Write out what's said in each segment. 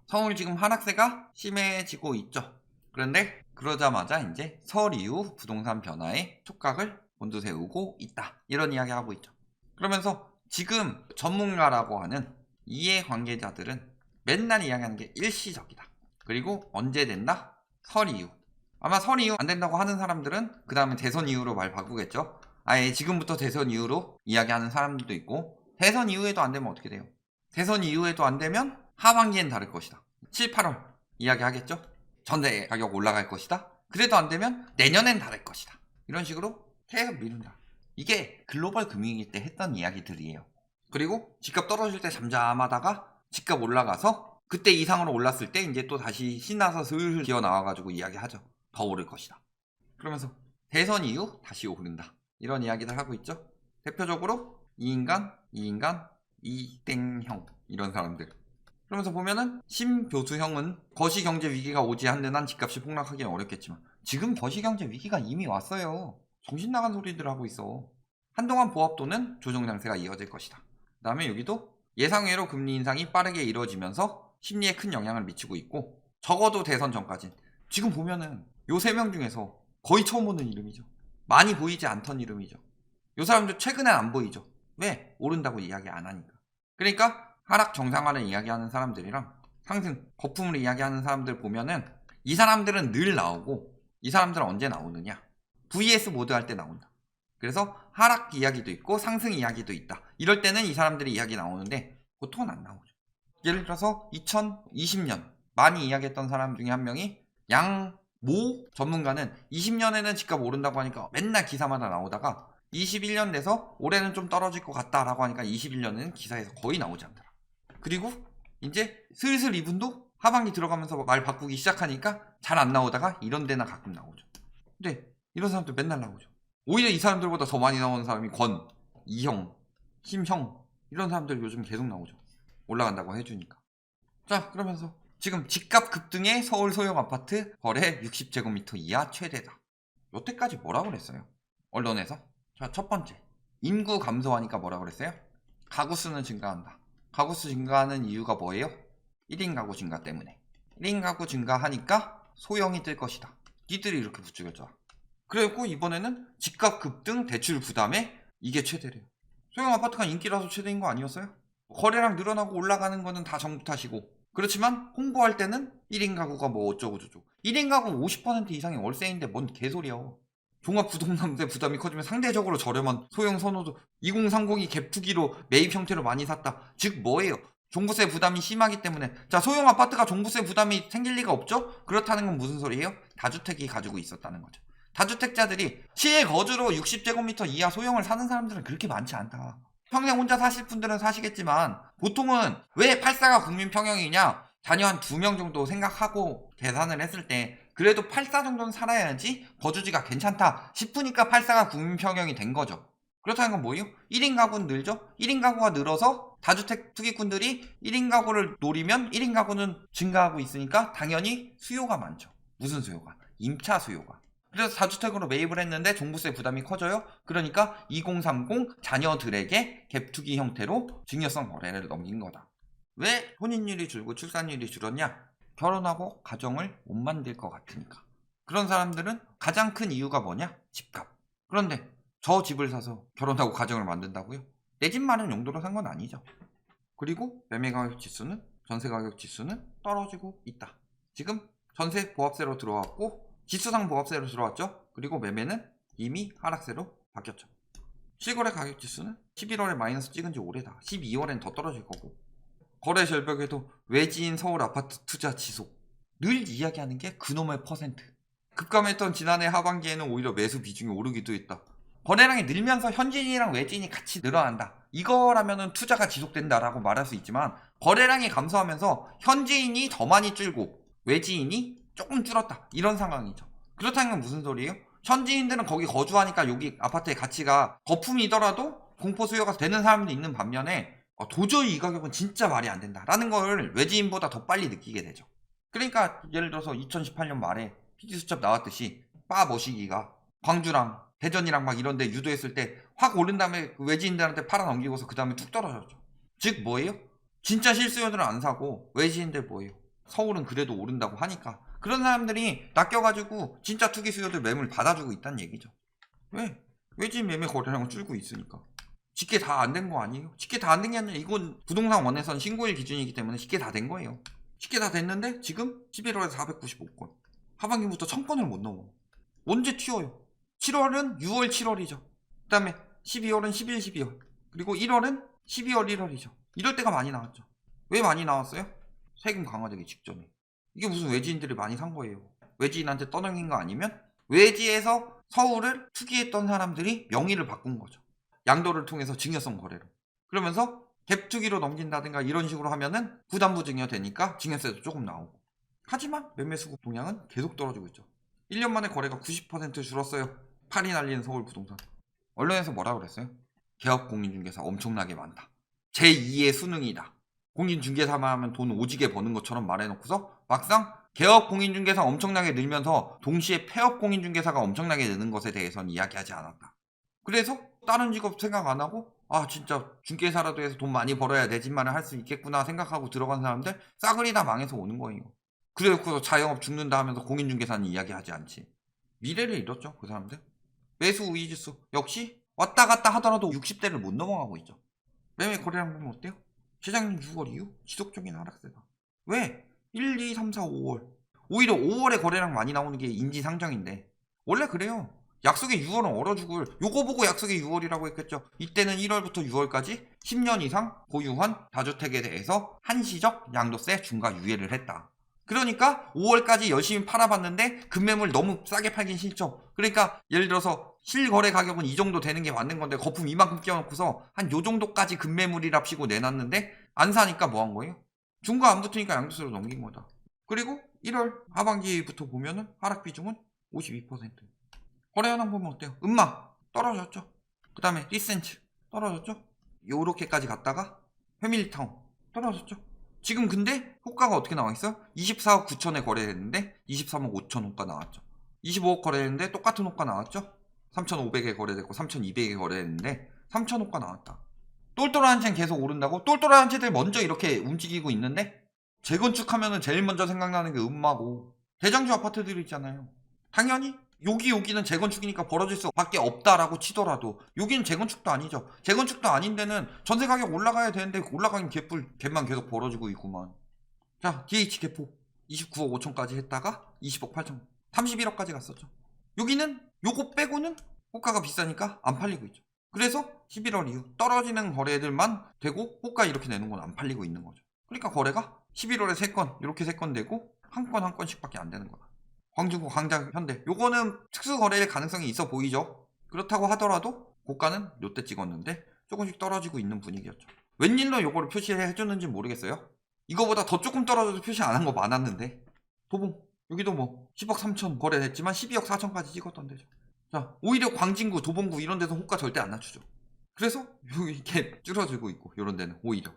서울 지금 하락세가 심해지고 있죠. 그런데 그러자마자 이제 설 이후 부동산 변화에 촉각을 곤두세우고 있다. 이런 이야기 하고 있죠. 그러면서 지금 전문가라고 하는 이해관계자들은 맨날 이야기하는 게 일시적이다. 그리고 언제 된다? 설 이후. 아마 설 이후 안 된다고 하는 사람들은 그 다음에 대선 이후로 말 바꾸겠죠. 아예 지금부터 대선 이후로 이야기하는 사람들도 있고, 대선 이후에도 안 되면 어떻게 돼요? 대선 이후에도 안 되면 하반기엔 다를 것이다. 7, 8월 이야기하겠죠. 전세 가격 올라갈 것이다. 그래도 안 되면 내년엔 다를 것이다. 이런 식으로 계속 미룬다. 이게 글로벌 금융위기 때 했던 이야기들이에요. 그리고 집값 떨어질 때 잠잠하다가 집값 올라가서 그때 이상으로 올랐을 때 이제 또 다시 신나서 슬슬 기어 나와가지고 이야기하죠. 더 오를 것이다. 그러면서 대선 이후 다시 오른다. 이런 이야기를 하고 있죠. 대표적으로 이인간, 이땡형 이런 사람들. 그러면서 보면은 심교수형은 거시경제 위기가 오지 않는 한 집값이 폭락하기는 어렵겠지만 지금 거시경제 위기가 이미 왔어요. 정신 나간 소리들 하고 있어. 한동안 보합 또는 조정 장세가 이어질 것이다. 그 다음에 여기도 예상외로 금리 인상이 빠르게 이루어지면서 심리에 큰 영향을 미치고 있고, 적어도 대선 전까진 지금 보면은 요 3명 중에서 거의 처음 보는 이름이죠. 많이 보이지 않던 이름이죠. 요 사람들 최근엔 안 보이죠. 왜? 오른다고 이야기 안 하니까. 그러니까 하락 정상화를 이야기하는 사람들이랑 상승, 거품을 이야기하는 사람들 보면은 이 사람들은 늘 나오고 이 사람들은 언제 나오느냐? VS 모드 할 때 나온다. 그래서 하락 이야기도 있고 상승 이야기도 있다. 이럴 때는 이 사람들의 이야기 나오는데 보통은 안 나오죠. 예를 들어서 2020년 많이 이야기했던 사람 중에 한 명이 양모 전문가는 20년에는 집값 오른다고 하니까 맨날 기사마다 나오다가 21년 돼서 올해는 좀 떨어질 것 같다라고 하니까 21년에는 기사에서 거의 나오지 않더라. 그리고 이제 슬슬 이분도 하반기 들어가면서 말 바꾸기 시작하니까 잘 안 나오다가 이런 데나 가끔 나오죠. 근데 이런 사람들 맨날 나오죠. 오히려 이 사람들보다 더 많이 나오는 사람이 권, 이형, 심형 이런 사람들 요즘 계속 나오죠. 올라간다고 해주니까. 자, 그러면서 지금 집값 급등의 서울 소형 아파트 거래 60제곱미터 이하 최대다. 여태까지 뭐라고 그랬어요? 언론에서. 자, 첫 번째, 인구 감소하니까 뭐라고 그랬어요? 가구 수는 증가한다. 가구 수 증가하는 이유가 뭐예요? 1인 가구 증가 때문에. 1인 가구 증가하니까 소형이 뜰 것이다. 니들이 이렇게 부추겼죠. 그리고 이번에는 집값 급등 대출 부담에 이게 최대래요. 소형 아파트가 인기라서 최대인 거 아니었어요? 거래량 늘어나고 올라가는 거는 다 정부 탓이고, 그렇지만 홍보할 때는 1인 가구가 뭐 어쩌고저쩌고. 1인 가구 50% 이상이 월세인데 뭔 개소리야. 종합부동산세 부담이 커지면 상대적으로 저렴한 소형 선호도 2030이 갭투기로 매입 형태로 많이 샀다. 즉 뭐예요? 종부세 부담이 심하기 때문에. 자, 소형 아파트가 종부세 부담이 생길 리가 없죠? 그렇다는 건 무슨 소리예요? 다주택이 가지고 있었다는 거죠. 다주택자들이 실거주로 60제곱미터 이하 소형을 사는 사람들은 그렇게 많지 않다. 평생 혼자 사실 분들은 사시겠지만 보통은 왜 84가 국민 평형이냐? 자녀 한 2명 정도 생각하고 계산을 했을 때 그래도 84 정도는 살아야지 거주지가 괜찮다 싶으니까 84가 국민 평형이 된 거죠. 그렇다는 건 뭐예요? 1인 가구는 늘죠? 1인 가구가 늘어서 다주택 투기꾼들이 1인 가구를 노리면 1인 가구는 증가하고 있으니까 당연히 수요가 많죠. 무슨 수요가? 임차 수요가. 그래서 다주택으로 매입을 했는데 종부세 부담이 커져요. 그러니까 2030 자녀들에게 갭투기 형태로 증여성 거래를 넘긴 거다. 왜 혼인율이 줄고 출산율이 줄었냐? 결혼하고 가정을 못 만들 것 같으니까. 그런 사람들은 가장 큰 이유가 뭐냐? 집값. 그런데 저 집을 사서 결혼하고 가정을 만든다고요? 내 집 마련 용도로 산 건 아니죠. 그리고 매매가격 지수는, 전세가격 지수는 떨어지고 있다. 지금 전세 보합세로 들어왔고 지수상 보합세로 들어왔죠. 그리고 매매는 이미 하락세로 바뀌었죠. 실거래 가격 지수는 11월에 마이너스 찍은 지 오래다. 12월엔 더 떨어질 거고. 거래 절벽에도 외지인 서울 아파트 투자 지속. 늘 이야기하는 게 그놈의 퍼센트. 급감했던 지난해 하반기에는 오히려 매수 비중이 오르기도 했다. 거래량이 늘면서 현지인이랑 외지인이 같이 늘어난다. 이거라면은 투자가 지속된다라고 말할 수 있지만 거래량이 감소하면서 현지인이 더 많이 줄고 외지인이 조금 줄었다. 이런 상황이죠. 그렇다는 건 무슨 소리예요? 현지인들은 거기 거주하니까 여기 아파트의 가치가 거품이더라도 공포 수요가 되는 사람도 있는 반면에 도저히 이 가격은 진짜 말이 안 된다라는 걸 외지인보다 더 빨리 느끼게 되죠. 그러니까 예를 들어서 2018년 말에 PD수첩 나왔듯이 바 머시기가 광주랑 대전이랑 막 이런 데 유도했을 때 확 오른 다음에 외지인들한테 팔아넘기고서 그 다음에 툭 떨어졌죠. 즉 뭐예요? 진짜 실수요들은 안 사고 외지인들 뭐예요? 서울은 그래도 오른다고 하니까 그런 사람들이 낚여가지고 진짜 투기 수요들 매물 받아주고 있다는 얘기죠. 왜? 외지 매매 거래량은 줄고 있으니까. 쉽게 다 안 된 거 아니에요? 쉽게 다 안 된 게 아니라 이건 부동산 원에선 신고일 기준이기 때문에 쉽게 다 된 거예요. 쉽게 다 됐는데 지금 11월에 495건. 하반기부터 1000건을 못 넘어. 언제 튀어요? 7월은 6월 7월이죠. 그 다음에 12월은 11, 12월. 그리고 1월은 12월 1월이죠. 이럴 때가 많이 나왔죠. 왜 많이 나왔어요? 세금 강화되기 직전에. 이게 무슨 외지인들이 많이 산 거예요. 외지인한테 떠넘긴 거 아니면 외지에서 서울을 투기했던 사람들이 명의를 바꾼 거죠. 양도를 통해서 증여성 거래로. 그러면서 갭투기로 넘긴다든가 이런 식으로 하면은 부담부 증여 되니까 증여세도 조금 나오고. 하지만 매매 수급 동향은 계속 떨어지고 있죠. 1년 만에 거래가 90% 줄었어요. 팔이 날리는 서울 부동산. 언론에서 뭐라 그랬어요? 개업 공인중개사 엄청나게 많다. 제2의 수능이다. 공인중개사만 하면 돈 오지게 버는 것처럼 말해놓고서 막상 개업 공인중개사 엄청나게 늘면서 동시에 폐업 공인중개사가 엄청나게 느는 것에 대해서는 이야기하지 않았다. 그래서 다른 직업 생각 안 하고 아 진짜 중개사라도 해서 돈 많이 벌어야 내 집만을 할 수 있겠구나 생각하고 들어간 사람들 싸그리 다 망해서 오는 거예요. 그래서 자영업 죽는다 하면서 공인중개사는 이야기하지 않지. 미래를 잃었죠 그 사람들. 매수 우위지수 역시 왔다 갔다 하더라도 60대를 못 넘어가고 있죠. 매매 거래량 보면 어때요? 시장님 6월 이후 지속적인 하락세다. 왜? 1, 2, 3, 4, 5월. 오히려 5월에 거래량 많이 나오는 게 인지상정인데 원래 그래요. 약속의 6월은 얼어 죽을. 요거 보고 약속의 6월이라고 했겠죠. 이때는 1월부터 6월까지 10년 이상 보유한 다주택에 대해서 한시적 양도세 중과 유예를 했다. 그러니까 5월까지 열심히 팔아봤는데 급매물 너무 싸게 팔긴 싫죠. 그러니까 예를 들어서 실거래 가격은 이 정도 되는 게 맞는 건데 거품 이만큼 끼워놓고서 한 요 정도까지 급매물이랍시고 내놨는데 안 사니까 뭐 한 거예요? 중과 안 붙으니까 양도세로 넘긴 거다. 그리고 1월 하반기부터 보면은 하락 비중은 52%. 거래 현황 보면 어때요? 음마 떨어졌죠. 그 다음에 리센츠 떨어졌죠. 요렇게까지 갔다가 패밀리타운 떨어졌죠. 지금 근데 호가가 어떻게 나와있어? 24억 9천에 거래했는데 23억 5천 호가 나왔죠. 25억 거래했는데 똑같은 호가 나왔죠. 3,500에 거래됐고 3,200에 거래했는데 3,000 호가 나왔다. 똘똘한 채는 계속 오른다고? 똘똘한 채들 먼저 이렇게 움직이고 있는데 재건축하면은 제일 먼저 생각나는 게 음마고 대장주 아파트들 있잖아요. 당연히 여기는 재건축이니까 벌어질 수밖에 없다라고 치더라도 여기는 재건축도 아니죠. 재건축도 아닌 데는 전세 가격 올라가야 되는데 올라가긴 갭만 계속 벌어지고 있구만. 자, DH 개포 29억 5천까지 했다가 20억 8천 31억까지 갔었죠. 여기는 요거 빼고는 호가가 비싸니까 안 팔리고 있죠. 그래서 11월 이후 떨어지는 거래들만 되고 호가 이렇게 내는 건 안 팔리고 있는 거죠. 그러니까 거래가 11월에 3건 이렇게 3건 되고 한 건 한 건씩밖에 안 되는 거다. 광진구, 광장, 현대 요거는 특수 거래일 가능성이 있어 보이죠. 그렇다고 하더라도 고가는 요때 찍었는데 조금씩 떨어지고 있는 분위기였죠. 웬일로 요거를 표시해주는지 모르겠어요. 이거보다 더 조금 떨어져도 표시 안 한 거 많았는데 도봉 여기도 뭐 10억 3천 거래됐지만 12억 4천까지 찍었던 데죠. 자, 오히려 광진구, 도봉구 이런 데서 호가 절대 안 낮추죠. 그래서 이렇게 줄어들고 있고 이런 데는 오히려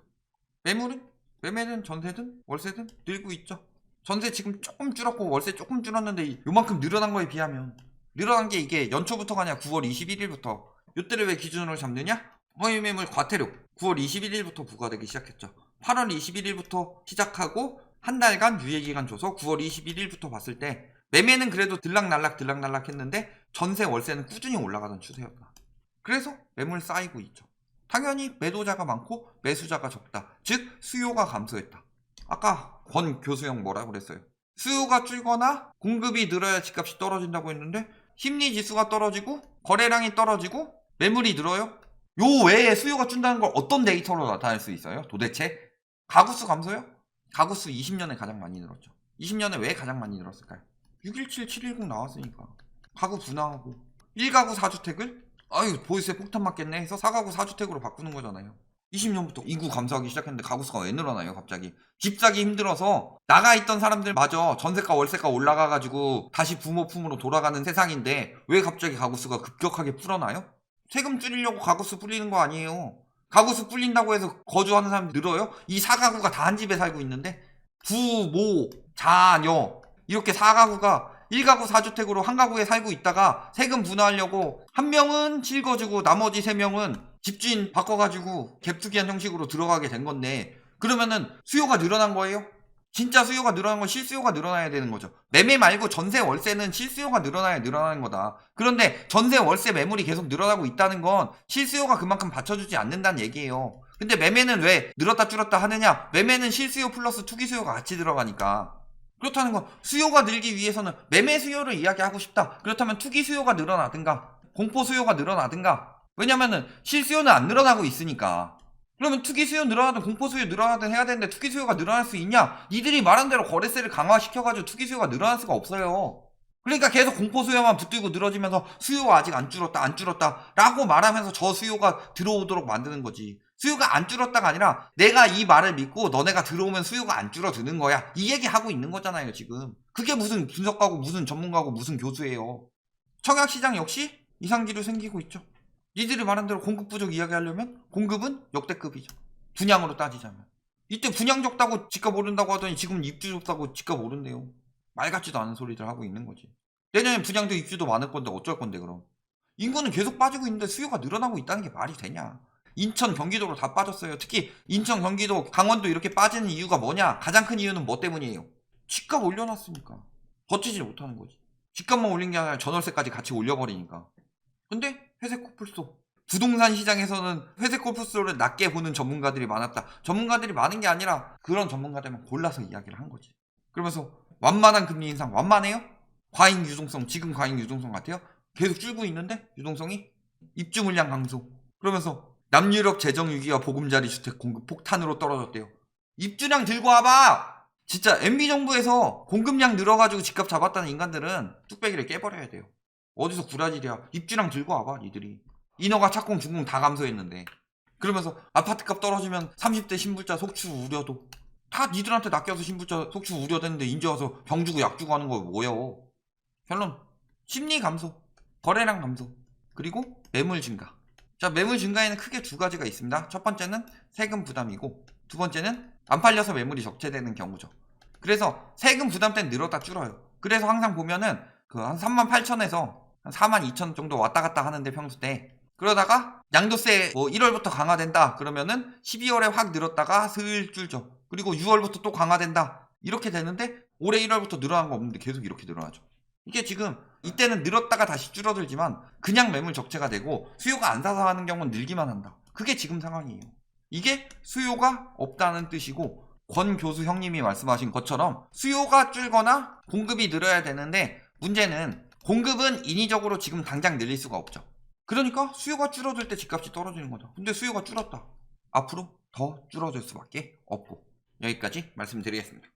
매매는 전세든 월세든 늘고 있죠. 전세 지금 조금 줄었고 월세 조금 줄었는데 요만큼 늘어난 거에 비하면 늘어난 게 이게 연초부터가 아니라 9월 21일부터 요때를 왜 기준으로 잡느냐? 허위매물 과태료 9월 21일부터 부과되기 시작했죠. 8월 21일부터 시작하고 한 달간 유예기간 줘서 9월 21일부터 봤을 때 매매는 그래도 들락날락 했는데 전세 월세는 꾸준히 올라가던 추세였다. 그래서 매물 쌓이고 있죠. 당연히 매도자가 많고 매수자가 적다. 즉 수요가 감소했다. 아까 권 교수형 뭐라 그랬어요? 수요가 줄거나 공급이 늘어야 집값이 떨어진다고 했는데 심리지수가 떨어지고 거래량이 떨어지고 매물이 늘어요? 요 외에 수요가 준다는 걸 어떤 데이터로 나타낼 수 있어요? 도대체? 가구수 감소요? 가구수 20년에 가장 많이 늘었죠. 20년에 왜 가장 많이 늘었을까요? 617, 710 나왔으니까 가구 분화하고 1가구 4주택을 아유 보유세 폭탄 맞겠네 해서 4가구 4주택으로 바꾸는 거잖아요. 20년부터 인구 감소하기 시작했는데 가구수가 왜 늘어나요 갑자기? 집 사기 힘들어서 나가있던 사람들마저 전세가 월세가 올라가가지고 다시 부모 품으로 돌아가는 세상인데 왜 갑자기 가구수가 급격하게 불어나요? 세금 줄이려고 가구수 불리는 거 아니에요. 가구수 불린다고 해서 거주하는 사람 늘어요? 이 4가구가 다 한 집에 살고 있는데 부모, 자녀 이렇게 4가구가 1가구 4주택으로 한 가구에 살고 있다가 세금 분화하려고 한 명은 실거주고 나머지 3명은 집주인 바꿔가지고 갭투기한 형식으로 들어가게 된 건데 그러면은 수요가 늘어난 거예요? 진짜 수요가 늘어나는 건 실수요가 늘어나야 되는 거죠. 매매 말고 전세 월세는 실수요가 늘어나야 늘어나는 거다. 그런데 전세 월세 매물이 계속 늘어나고 있다는 건 실수요가 그만큼 받쳐주지 않는다는 얘기예요. 근데 매매는 왜 늘었다 줄었다 하느냐? 매매는 실수요 플러스 투기 수요가 같이 들어가니까. 그렇다는 건 수요가 늘기 위해서는 매매 수요를 이야기하고 싶다. 그렇다면 투기 수요가 늘어나든가 공포 수요가 늘어나든가. 왜냐면은 실수요는 안 늘어나고 있으니까. 그러면 투기 수요 늘어나든 공포 수요 늘어나든 해야 되는데 투기 수요가 늘어날 수 있냐? 니들이 말한 대로 거래세를 강화시켜가지고 투기 수요가 늘어날 수가 없어요. 그러니까 계속 공포 수요만 붙들고 늘어지면서 수요가 아직 안 줄었다 라고 말하면서 저 수요가 들어오도록 만드는 거지. 수요가 안 줄었다가 아니라 내가 이 말을 믿고 너네가 들어오면 수요가 안 줄어드는 거야. 이 얘기 하고 있는 거잖아요 지금. 그게 무슨 분석가고 무슨 전문가고 무슨 교수예요. 청약시장 역시 이상기류 생기고 있죠. 니들이 말한 대로 공급 부족 이야기하려면 공급은 역대급이죠. 분양으로 따지자면. 이때 분양 적다고 집값 오른다고 하더니 지금 입주 적다고 집값 오른대요. 말 같지도 않은 소리들 하고 있는 거지. 내년엔 분양도 입주도 많을 건데 어쩔 건데 그럼. 인구는 계속 빠지고 있는데 수요가 늘어나고 있다는 게 말이 되냐. 인천, 경기도로 다 빠졌어요. 특히 인천, 경기도, 강원도 이렇게 빠지는 이유가 뭐냐. 가장 큰 이유는 뭐 때문이에요. 집값 올려놨으니까. 버티지 못하는 거지. 집값만 올린 게 아니라 전월세까지 같이 올려버리니까. 근데 회색 코뿔소. 부동산 시장에서는 회색 코뿔소를 낮게 보는 전문가들이 많았다. 전문가들이 많은 게 아니라 그런 전문가들만 골라서 이야기를 한 거지. 그러면서 완만한 금리 인상 완만해요? 과잉 유동성 지금 과잉 유동성 같아요? 계속 줄고 있는데 유동성이 입주 물량 감소. 그러면서 남유럽 재정위기와 보금자리 주택 공급 폭탄으로 떨어졌대요. 입주량 들고 와봐. 진짜 MB정부에서 공급량 늘어가지고 집값 잡았다는 인간들은 뚝배기를 깨버려야 돼요. 어디서 구라질이야. 입주량 들고 와봐 니들이. 인허가 착공 준공 다 감소했는데. 그러면서 아파트값 떨어지면 30대 신불자 속추 우려도 다 니들한테 낚여서 신불자 속추 우려됐는데 인제 와서 병 주고 약 주고 하는 거 뭐예요. 결론 심리 감소, 거래량 감소, 그리고 매물 증가. 자, 매물 증가에는 크게 두 가지가 있습니다. 첫 번째는 세금 부담이고 두 번째는 안 팔려서 매물이 적체되는 경우죠. 그래서 세금 부담 때는 늘었다 줄어요. 그래서 항상 보면은 그 한 38,000에서 한 42,000 정도 왔다 갔다 하는데 평소 때. 그러다가 양도세 뭐 1월부터 강화된다 그러면은 12월에 확 늘었다가 슬 줄죠. 그리고 6월부터 또 강화된다 이렇게 되는데 올해 1월부터 늘어난 거 없는데 계속 이렇게 늘어나죠. 이게 지금 이때는 늘었다가 다시 줄어들지만 그냥 매물 적체가 되고 수요가 안 사서 하는 경우는 늘기만 한다. 그게 지금 상황이에요. 이게 수요가 없다는 뜻이고 권 교수 형님이 말씀하신 것처럼 수요가 줄거나 공급이 늘어야 되는데 문제는 공급은 인위적으로 지금 당장 늘릴 수가 없죠. 그러니까 수요가 줄어들 때 집값이 떨어지는 거죠. 근데 수요가 줄었다. 앞으로 더 줄어들 수밖에 없고. 여기까지 말씀드리겠습니다.